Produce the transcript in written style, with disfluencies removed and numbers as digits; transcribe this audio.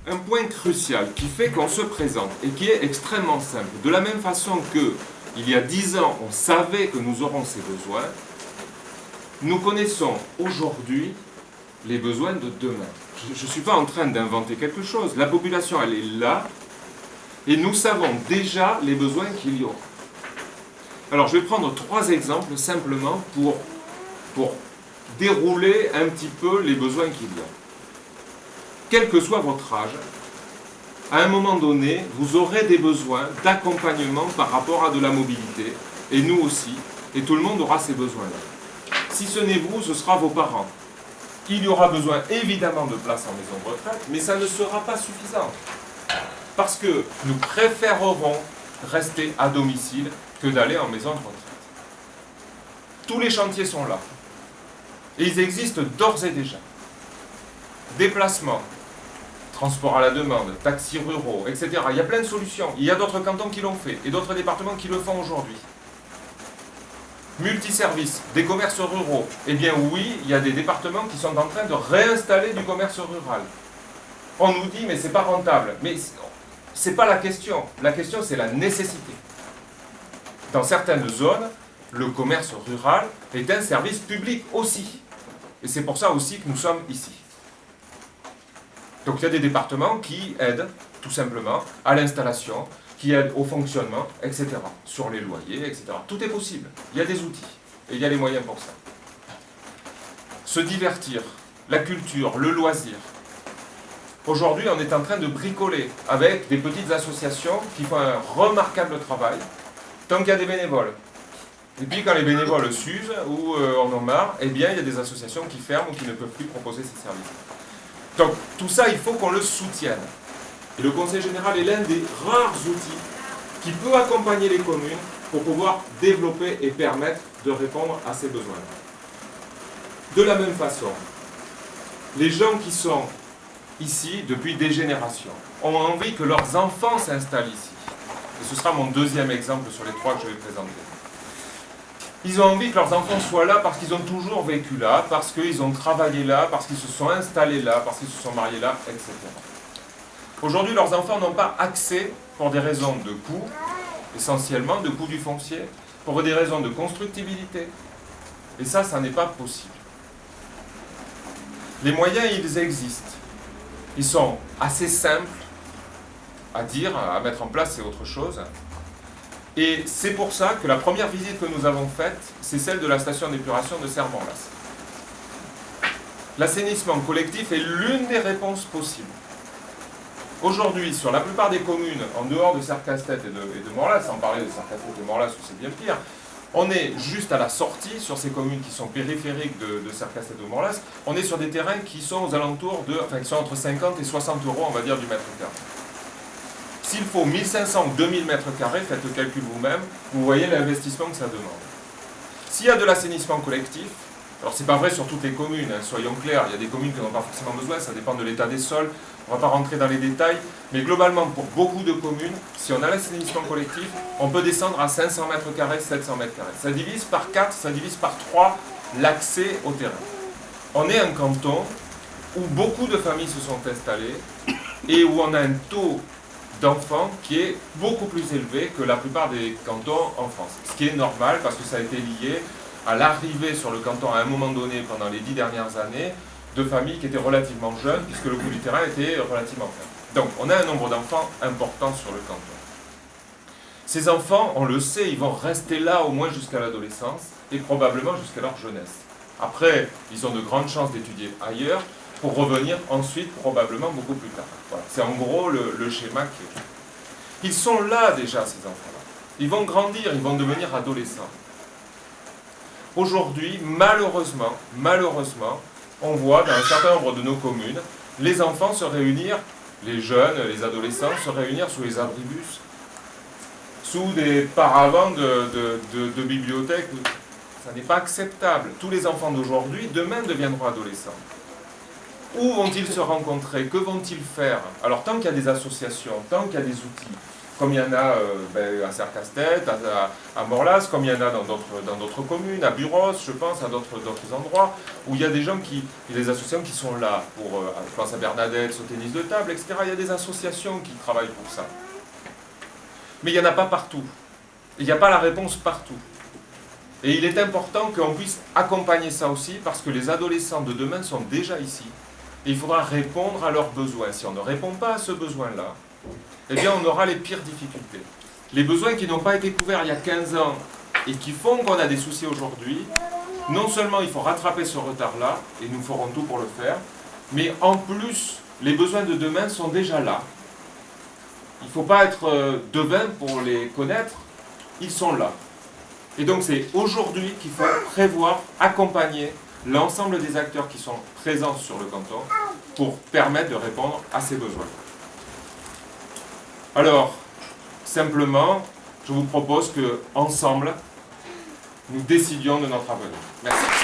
un point crucial qui fait qu'on se présente et qui est extrêmement simple. De la même façon que il y a 10 ans, on savait que nous aurons ces besoins, nous connaissons aujourd'hui les besoins de demain. Je ne suis pas en train d'inventer quelque chose. La population, elle est là et nous savons déjà les besoins qu'il y aura. Alors, je vais prendre 3 exemples simplement pour dérouler un petit peu les besoins qu'il y a. Quel que soit votre âge, à un moment donné, vous aurez des besoins d'accompagnement par rapport à de la mobilité, et nous aussi, et tout le monde aura ces besoins-là. Si ce n'est vous, ce sera vos parents. Il y aura besoin évidemment de places en maison de retraite, mais ça ne sera pas suffisant. Parce que nous préférerons rester à domicile que d'aller en maison de retraite. Tous les chantiers sont là. Et ils existent d'ores et déjà. Déplacement, transport à la demande, taxis ruraux, etc. Il y a plein de solutions. Il y a d'autres cantons qui l'ont fait et d'autres départements qui le font aujourd'hui. Multiservices, des commerces ruraux. Eh bien oui, il y a des départements qui sont en train de réinstaller du commerce rural. On nous dit, mais c'est pas rentable. Mais c'est pas la question. La question, c'est la nécessité. Dans certaines zones, le commerce rural est un service public aussi. Et c'est pour ça aussi que nous sommes ici. Donc il y a des départements qui aident tout simplement à l'installation, qui aident au fonctionnement, etc. Sur les loyers, etc. Tout est possible. Il y a des outils et il y a les moyens pour ça. Se divertir, la culture, le loisir. Aujourd'hui, on est en train de bricoler avec des petites associations qui font un remarquable travail, tant qu'il y a des bénévoles. Et puis quand les bénévoles s'usent ou en ont marre, eh bien il y a des associations qui ferment ou qui ne peuvent plus proposer ces services. Donc tout ça, il faut qu'on le soutienne. Et le Conseil général est l'un des rares outils qui peut accompagner les communes pour pouvoir développer et permettre de répondre à ces besoins. De la même façon, les gens qui sont ici depuis des générations ont envie que leurs enfants s'installent ici. Et ce sera mon deuxième exemple sur les 3 que je vais présenter. Ils ont envie que leurs enfants soient là parce qu'ils ont toujours vécu là, parce qu'ils ont travaillé là, parce qu'ils se sont installés là, parce qu'ils se sont mariés là, etc. Aujourd'hui, leurs enfants n'ont pas accès, pour des raisons de coût, essentiellement de coût du foncier, pour des raisons de constructibilité. Et ça n'est pas possible. Les moyens, ils existent. Ils sont assez simples à dire, à mettre en place, c'est autre chose. Et c'est pour ça que la première visite que nous avons faite, c'est celle de la station d'épuration de Serre-Morlaàs. L'assainissement collectif est l'une des réponses possibles. Aujourd'hui, sur la plupart des communes, en dehors de Serre-Castet et de Morlaàs, sans parler de Serre-Castet et de Morlaàs où c'est bien pire, on est juste à la sortie, sur ces communes qui sont périphériques de Serre-Castet et de Morlaàs, on est sur des terrains qui sont aux alentours de, enfin qui sont entre 50 et 60 euros, on va dire, du mètre carré. S'il faut 1500 ou 2000 mètres carrés, faites le calcul vous-même, vous voyez l'investissement que ça demande. S'il y a de l'assainissement collectif, alors c'est pas vrai sur toutes les communes, hein, soyons clairs, il y a des communes qui n'en ont pas forcément besoin, ça dépend de l'état des sols, on ne va pas rentrer dans les détails, mais globalement pour beaucoup de communes, si on a l'assainissement collectif, on peut descendre à 500 mètres carrés, 700 mètres carrés. Ça divise par 4, ça divise par 3 l'accès au terrain. On est un canton où beaucoup de familles se sont installées et où on a un taux d'enfants qui est beaucoup plus élevé que la plupart des cantons en France. Ce qui est normal parce que ça a été lié à l'arrivée sur le canton à un moment donné pendant les 10 dernières années de familles qui étaient relativement jeunes puisque le coût du terrain était relativement faible. Donc on a un nombre d'enfants important sur le canton. Ces enfants, on le sait, ils vont rester là au moins jusqu'à l'adolescence et probablement jusqu'à leur jeunesse. Après, ils ont de grandes chances d'étudier ailleurs pour revenir ensuite probablement beaucoup plus tard. Voilà. C'est en gros le schéma qui est. Ils sont là déjà, ces enfants-là. Ils vont grandir, ils vont devenir adolescents. Aujourd'hui, malheureusement, on voit dans un certain nombre de nos communes, les enfants se réunir, les jeunes, les adolescents se réunir sous les abribus, sous des paravents de bibliothèques. Ça n'est pas acceptable. Tous les enfants d'aujourd'hui, demain, deviendront adolescents. Où vont-ils se rencontrer? Que vont-ils faire? Alors, tant qu'il y a des associations, tant qu'il y a des outils, comme il y en a à Serre-Castet, à Morlas, comme il y en a dans d'autres communes, à Buros, je pense, à d'autres endroits, où il y a des gens il y a des associations qui sont là, je pense à Bernadette, au tennis de table, etc. Il y a des associations qui travaillent pour ça. Mais il n'y en a pas partout. Il n'y a pas la réponse partout. Et il est important qu'on puisse accompagner ça aussi, parce que les adolescents de demain sont déjà ici. Et il faudra répondre à leurs besoins. Si on ne répond pas à ce besoin-là, eh bien on aura les pires difficultés. Les besoins qui n'ont pas été couverts il y a 15 ans et qui font qu'on a des soucis aujourd'hui, non seulement il faut rattraper ce retard-là, et nous ferons tout pour le faire, mais en plus, les besoins de demain sont déjà là. Il ne faut pas être devin pour les connaître, ils sont là. Et donc c'est aujourd'hui qu'il faut prévoir, accompagner l'ensemble des acteurs qui sont présents sur le canton pour permettre de répondre à ces besoins. Alors, simplement, je vous propose qu'ensemble, nous décidions de notre avenir. Merci.